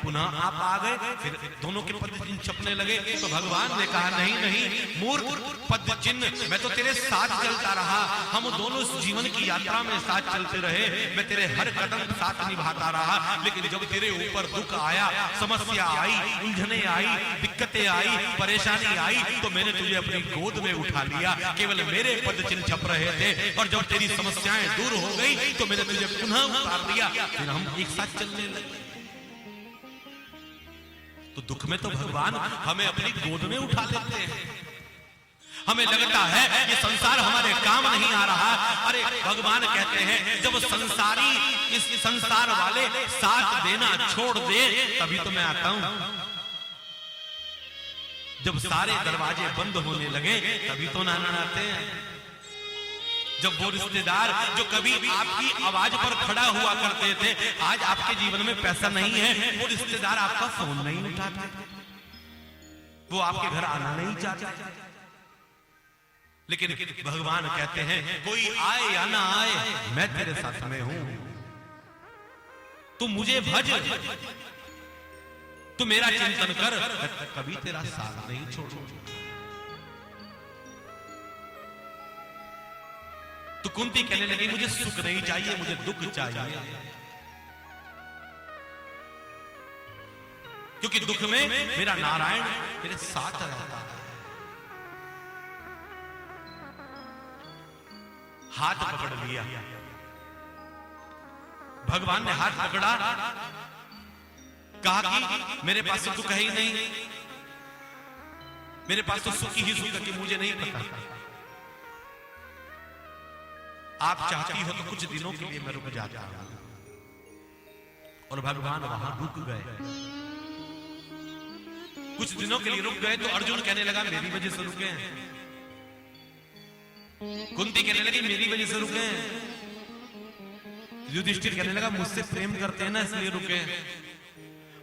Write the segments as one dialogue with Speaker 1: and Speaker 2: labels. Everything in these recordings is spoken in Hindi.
Speaker 1: पुनः आप आ गए, फिर दोनों के पद चिन्ह छपने लगे। तो भगवान ने कहा नहीं नहीं मूर्ख, पद चिन्ह मैं तो तेरे साथ चलता रहा, हम दोनों इस जीवन की यात्रा में साथ चलते रहे, मैं तेरे हर कदम साथ निभाता रहा, लेकिन जब तेरे ऊपर दुख आया, समस्या आई, उलझने आई, दिक्कतें आई, परेशानी आई, तो मैंने तुझे अपनी गोद में उठा लिया। केवल मेरे पद चिन्ह छप रहे थे, और जब तेरी समस्याएं दूर हो गई तो मैंने तुझे पुनः उतार लिया, फिर हम एक साथ चलने लगे। तो दुख में तो भगवान हमें अपनी गोद में उठा लेते हैं। हमें लगता है ये संसार हमारे काम नहीं आ रहा, अरे भगवान कहते हैं जब संसारी इस संसार वाले साथ देना छोड़ दे तभी तो मैं आता हूं। जब सारे दरवाजे बंद होने लगे तभी तो नारायण आते हैं। जब वो रिश्तेदार जो कभी आपकी आवाज पर खड़ा हुआ करते थे, आज आपके जीवन में पैसा नहीं है, वो रिश्तेदार आपका फोन नहीं उठाते, वो आपके घर आना नहीं चाहते, लेकिन भगवान कहते हैं कोई आए या ना आए मैं तेरे साथ में हूं, तू मुझे भज, तू मेरा चिंतन कर, कभी तेरा साथ नहीं छोड़ूंगा। तो कुंती कहने लगी मुझे सुख नहीं चाहिए, मुझे दुख चाहिए, क्योंकि दुख में मेरा नारायण मेरे साथ रहता है। हाथ पकड़ लिया, भगवान ने हाथ पकड़ा, कहा कि मेरे पास तो दुख है ही नहीं, मेरे पास तो सुख ही सुख है कि मुझे नहीं पता, आप चाहती हो तो कुछ दिनों के लिए मैं रुक जाता हूं। और भगवान वहां रुक गए, कुछ दिनों के लिए रुक गए। तो अर्जुन कहने लगा मेरी वजह से रुके हैं, कुंती कहने लगी मेरी वजह से रुके हैं, युधिष्ठिर कहने लगा मुझसे प्रेम करते हैं ना इसलिए रुके हैं।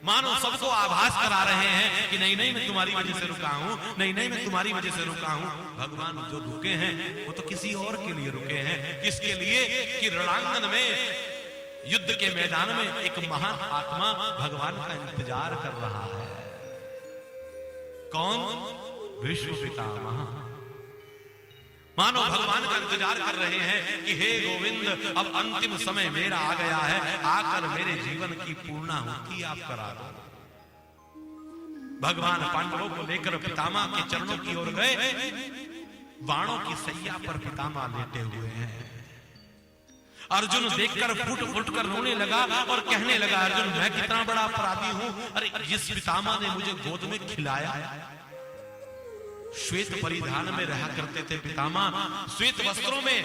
Speaker 1: मानो सबको आभास करा रहे हैं कि नहीं नहीं मैं तुम्हारी वजह से रुका हूं, नहीं नहीं मैं तुम्हारी वजह से रुका हूं। भगवान जो रुके हैं वो तो किसी और के लिए रुके हैं, किसके लिए कि रणांगन में युद्ध के मैदान में एक महान आत्मा भगवान का इंतजार कर रहा है। कौन? विश्व पितामह। मानो भगवान का इंतजार कर रहे हैं कि हे गोविंद अब अंतिम समय मेरा आ गया है, आकर मेरे जीवन की पूर्णाहुति आप करा दो। भगवान पांडवों को लेकर पितामह के चरणों की ओर गए, बाणों की सैया पर पितामह लेटे हुए हैं। अर्जुन देखकर फूट फूट कर रोने लगा और कहने लगा अर्जुन मैं कितना बड़ा अपराधी हूं, अरे जिस पितामह ने मुझे गोद में खिलाया, श्वेत परिधान में रहा करते थे पितामह, श्वेत वस्त्रों में,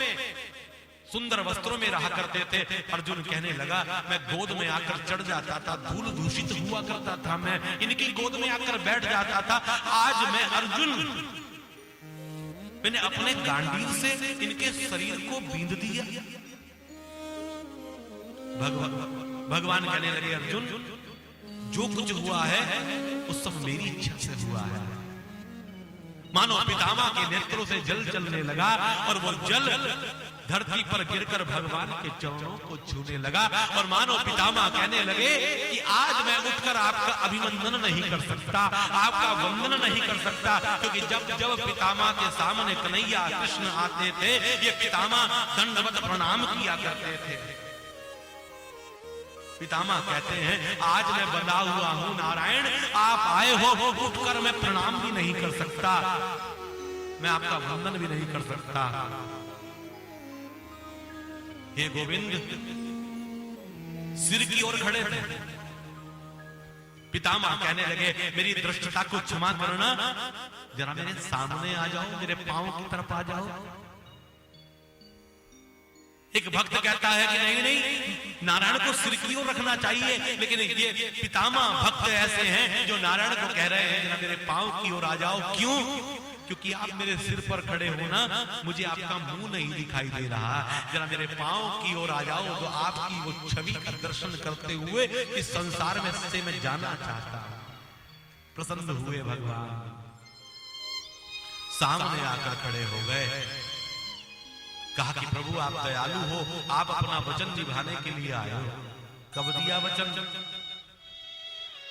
Speaker 1: सुंदर वस्त्रों में रहा करते थे। अर्जुन कहने लगा मैं गोद में आकर चढ़ जाता था, धूल दूषित हुआ करता था, मैं इनकी गोद में आकर बैठ जाता था। आज मैं अर्जुन, मैंने अपने गांडीव से इनके शरीर को बींध दिया। भगवान कहने लगे अर्जुन जो कुछ हुआ है उस सब मेरी इच्छा से हुआ है। मानो पितामह के नेत्रों से जल चलने लगा और वो जल धरती पर गिरकर भगवान के चरणों को छूने लगा। और मानो पितामह कहने लगे कि आज मैं उठकर आपका अभिनंदन नहीं कर सकता, आपका वंदन नहीं कर सकता, क्योंकि जब जब पितामह के सामने कन्हैया कृष्ण आते थे ये पितामह दंडवत प्रणाम किया करते थे। पितामह कहते हैं आज मैं बंधा हुआ हूं नारायण, आप आए हो, उठकर मैं प्रणाम भी नहीं कर सकता, मैं आपका वंदन भी नहीं कर सकता। हे गोविंद सिर की ओर खड़े थे। पितामह कहने लगे मेरी दृष्टता को क्षमा करना, जरा मेरे सामने आ जाओ, मेरे पांव की तरफ आ जाओ। एक भक्त कहता है कि नहीं नहीं नारायण को सिर की ओर रखना चाहिए, लेकिन ये पितामह भक्त ऐसे हैं जो नारायण को कह रहे हैं जरा मेरे पांव की ओर आ जाओ। क्यों? क्योंकि आप मेरे सिर पर खड़े हो ना, मुझे आपका मुंह नहीं दिखाई दे रहा, जरा मेरे पांव की ओर आ जाओ तो आपकी वो छवि का दर्शन करते हुए इस संसार में से मैं जाना चाहता हूं। प्रसन्न हुए भगवान, सामने आकर खड़े हो गए, कहा कि प्रभु आप दयालु हो, आप अपना वचन निभाने के लिए आए हो। कब दिया वचन?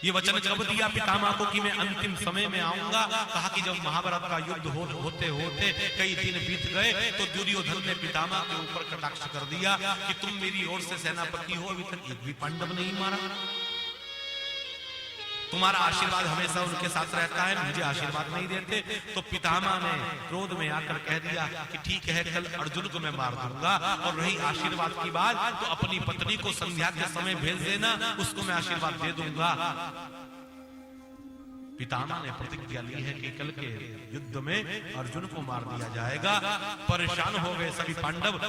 Speaker 1: ये वचन कब दिया पितामह को कि मैं अंतिम समय में आऊंगा? कहा कि जब महाभारत का युद्ध होते होते कई दिन बीत गए तो दुर्योधन ने पितामह के ऊपर कटाक्ष कर दिया कि तुम मेरी ओर से सेनापति हो, अभी तक एक भी पांडव नहीं मारा, तुम्हारा आशीर्वाद हमेशा उनके साथ रहता है, मुझे आशीर्वाद नहीं देते। तो पितामह ने क्रोध में आकर कह दिया कि ठीक है, कल अर्जुन को मैं मार दूंगा, और रही आशीर्वाद की बात तो अपनी पत्नी को संध्या के समय भेज देना, उसको मैं आशीर्वाद दे दूंगा। पितामह ने प्रतिज्ञा ली है कि कल के युद्ध में अर्जुन को मार दिया जाएगा। परेशान हो गए सभी पांडव,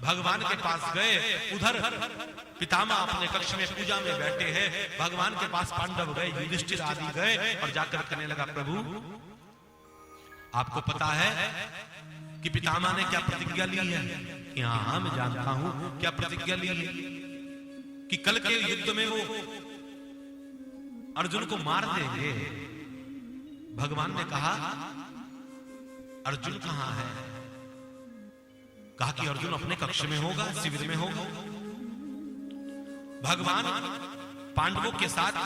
Speaker 1: भगवान के पास गए। उधर पितामह अपने कक्ष में पूजा में बैठे हैं, भगवान के पास पांडव गए, युधिष्ठिर आदि गए और जाकर कहने लगा, प्रभु आपको पता है कि पितामह ने क्या प्रतिज्ञा ली है? कि हाँ मैं जानता हूं क्या प्रतिज्ञा ली है, कि कल के युद्ध में वो अर्जुन को मार देंगे। भगवान ने कहा अर्जुन कहां है? कहा कि अर्जुन अपने कक्ष में होगा, शिविर में होगा। भगवान पांडवों के साथ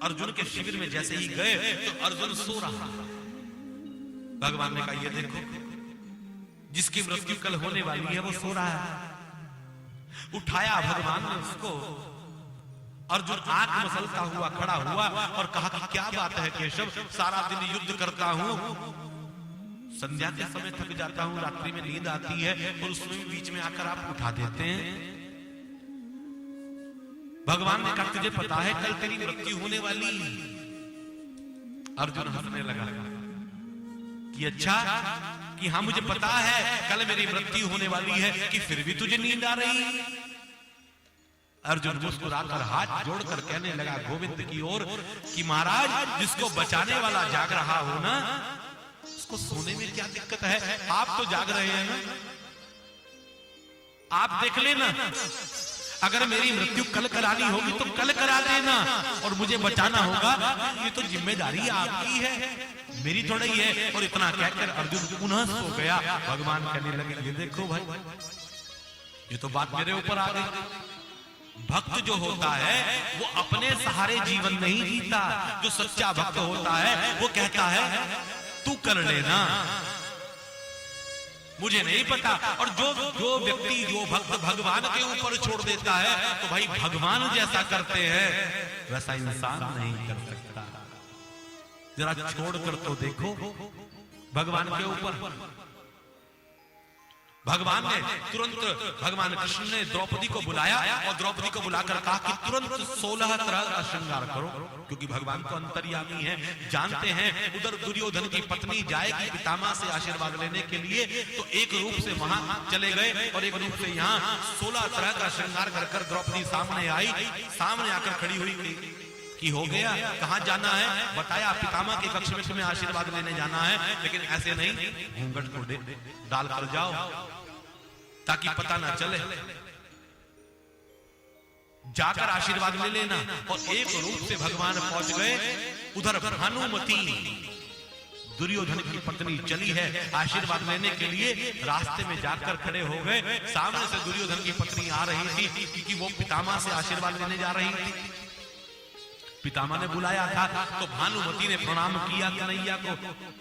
Speaker 1: अर्जुन के शिविर में जैसे ही गए तो अर्जुन सो रहा। भगवान ने कहा ये देखो, जिसकी मृत्यु कल होने वाली है वो सो रहा है। उठाया भगवान ने उसको। अर्जुन आंख मसलता हुआ खड़ा हुआ और कहा कि क्या बात है केशव, सारा दिन युद्ध करता हूं, संध्या के समय थक जाता हूं, रात्रि में नींद आती है और उसमें बीच में आकर आप उठा देते हैं। भगवान ने कहा तुझे पता है कल तेरी मृत्यु होने वाली। अर्जुन हंसने लगा कि अच्छा, कि हाँ मुझे पता है कल मेरी मृत्यु होने वाली है, कि फिर भी तुझे नींद आ रही। अर्जुन मुस्कुराकर हाथ जोड़कर कहने लगा गोविंद की ओर कि महाराज जिसको बचाने वाला जाग रहा हो ना, उसको सोने में क्या दिक्कत है? आप तो जाग रहे हैं ना, आप देख लेना। अगर मेरी मृत्यु कल करानी होगी तो कल करा देना, और मुझे बचाना होगा, ये तो जिम्मेदारी आपकी है, मेरी थोड़ा ही है। और इतना कहकर अर्जुन पुनः सो गया। भगवान कहने लगे ये देखो भाई, ये तो बात मेरे ऊपर आ गई। भक्त जो होता है वो अपने सहारे जीवन नहीं जीता। जो सच्चा भक्त होता है वो कहता है तू कर लेना, मुझे नहीं पता। और जो व्यक्ति, जो भक्त भगवान के ऊपर छोड़ देता है तो भाई भगवान जैसा करते हैं वैसा इंसान नहीं कर सकता। जरा छोड़ कर तो देखो भगवान के ऊपर। भगवान ने तुरंत, भगवान कृष्ण ने द्रौपदी को बुलाया और द्रौपदी को बुलाकर कहा कि तुरंत 16 तरह का श्रृंगार करो, क्योंकि भगवान तो अंतर्यामी है, जानते हैं। उधर दुर्योधन की पत्नी जाएगी पितामह से आशीर्वाद लेने के लिए, तो एक रूप से वहां चले गए और एक रूप से यहाँ 16 तरह का श्रृंगार कर द्रौपदी सामने आई। सामने आकर खड़ी हुई कि हो गया, कहां जाना है? बताया पितामह के कक्ष में तुम्हें आशीर्वाद लेने जाना है, लेकिन ऐसे नहीं, घूंघट को डाल कर जाओ ताकि पता ना चले, जाकर आशीर्वाद ले लेना। और एक रूप से भगवान पहुंच गए। उधर भानुमति दुर्योधन की पत्नी चली है आशीर्वाद लेने के लिए, रास्ते में जाकर खड़े हो गए। सामने से दुर्योधन की पत्नी आ रही थी क्योंकि वो पितामह से आशीर्वाद लेने जा रही थी। पितामह ने बुलाया था तो भानुमति ने प्रणाम किया कन्हैया को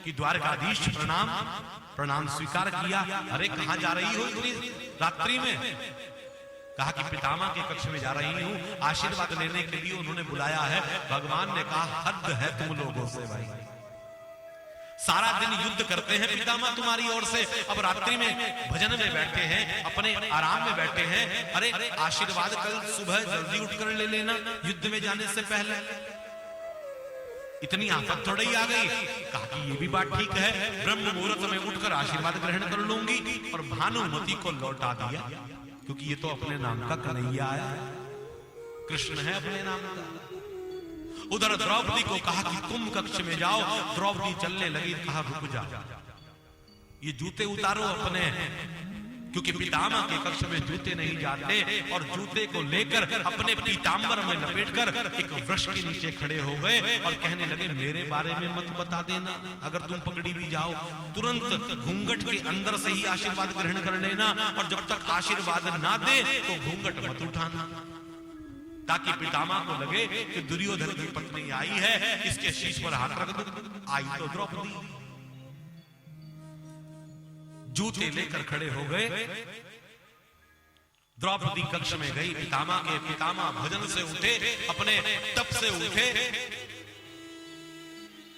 Speaker 1: कि द्वारकाधीश प्रणाम। प्रणाम स्वीकार किया। अरे कहां जा रही हो इतनी रात्रि में? कहा कि पितामह के कक्ष में जा रही हूं, आशीर्वाद लेने के लिए उन्होंने बुलाया है। भगवान ने कहा हद है तुम लोगों से भाई, सारा दिन युद्ध करते हैं पितामह तुम्हारी ओर से, अब रात्रि में भजन में बैठे हैं, अपने आराम में बैठे हैं। अरे आशीर्वाद कल सुबह जल्दी उठकर ले लेना युद्ध में जाने से पहले। इतनी आफत थोड़ी ही आ गई। कहा कि ये भी बात ठीक है, ब्रह्म मुहूर्त में उठकर आशीर्वाद ग्रहण कर लूंगी। और भानुमति को लौटा दिया, क्योंकि ये तो अपने नाम का कन्हैया आया है, कृष्ण है अपने नाम का। उधर द्रौपदी को कहा कि तुम कक्ष में जाओ। द्रौपदी चलने लगी। कहा रुक जा, ये जूते उतारो अपने, क्योंकि पितामह के कक्ष में जूते नहीं जाते। और जूते को लेकर अपने पीतांबर में लपेटकर एक वृक्ष के नीचे खड़े हो गए और कहने लगे मेरे बारे में मत बता देना, अगर तुम पकड़ी भी जाओ तुरंत घूंघट के अंदर से ही आशीर्वाद ग्रहण कर लेना, और जब तक आशीर्वाद ना दे तो घूंघट मत उठाना। ताकि पितामह को लगे कि दुर्योधन की पत्नी आई है, इसके शीश पर हाथ रख दूं। आई तो द्रौपदी, जूते लेकर खड़े हो गए। द्रौपदी कक्ष में गई, पितामह भोजन से उठे, अपने तप से उठे।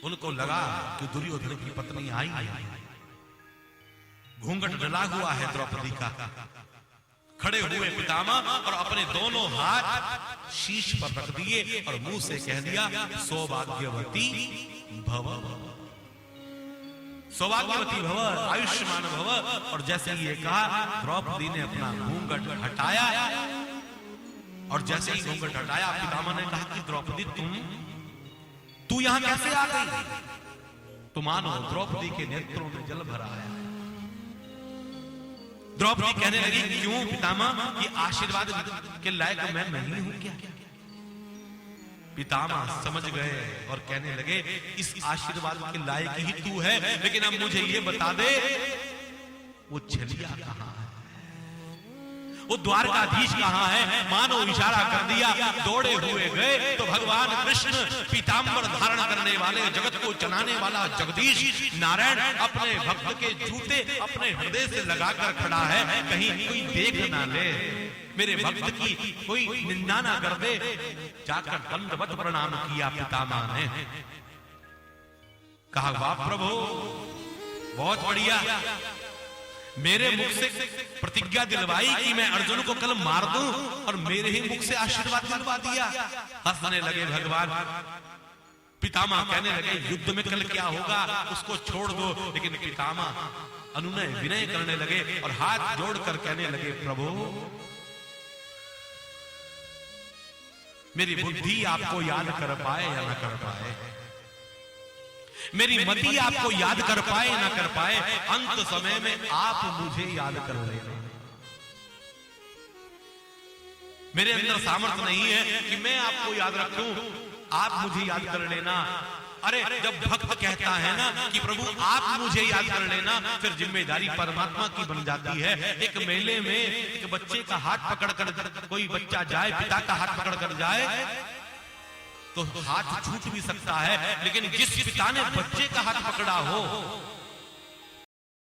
Speaker 1: उनको लगा कि दुर्योधन की पत्नी आई है, घूंघट डला हुआ है द्रौपदी का। खड़े हुए पितामह और अपने दोनों हाथ शीश पर रख दिए और मुंह से कह दिया, सौभाग्यवती भव, सौभाग्यवती भव, आयुष्मान भव। और जैसे ये कहा, द्रौपदी ने अपना घूंघट हटाया, और जैसे ही घूंघट हटाया, पितामह ने कहा कि द्रौपदी तू यहां कैसे आ गई? तो मानो द्रौपदी के नेत्रों में जल भरा आया। द्रौपदी कहने लगी, क्यों पितामह, ये आशीर्वाद के लायक मैं नहीं हूं क्या? पितामह समझ गए और कहने लगे, इस आशीर्वाद के लायक ही तू है, लेकिन अब मुझे ये बता दे, वो छलिया कहां है, वो द्वारकाधीश कहां है? मानो इशारा कर दिया, दौड़े हुए गए तो भगवान कृष्ण पीतांबर धारण करने वाले, जगत को चलाने वाला जगदीश नारायण अपने भक्त के जूते अपने हृदय से लगाकर खड़ा है, कहीं कोई देख ना ले, मेरे भक्त की कोई निंदा ना कर दे। जाकर दंडवत प्रणाम किया पितामह ने, कहा, वाह प्रभु, बहुत बढ़िया, मेरे मुख से प्रतिज्ञा दिलवाई कि मैं अर्जुन को कल मार दूं, और मेरे ही मुख से आशीर्वाद दिलवा दिया। हंसने लगे भगवान। पितामह कहने लगे, युद्ध में कल क्या होगा उसको छोड़ दो, लेकिन पितामह अनुनय विनय करने लगे और हाथ जोड़कर कहने लगे, प्रभु मेरी बुद्धि आपको याद कर पाए या ना कर पाए, मेरी मति आपको याद कर पाए ना कर पाए, अंत समय में आप मुझे याद कर लेना। मेरे अंदर सामर्थ्य नहीं है कि मैं आपको याद रखूं, आप मुझे याद कर लेना। अरे जब भक्त कहता है ना कि प्रभु आप मुझे याद कर लेना, फिर जिम्मेदारी परमात्मा की बन जाती है। एक मेले में एक बच्चे का हाथ पकड़कर कोई बच्चा जाए, पिता का हाथ पकड़कर जाए तो हाथ छूट भी सकता है, लेकिन जिस पिता ने बच्चे का हाथ पकड़ा हो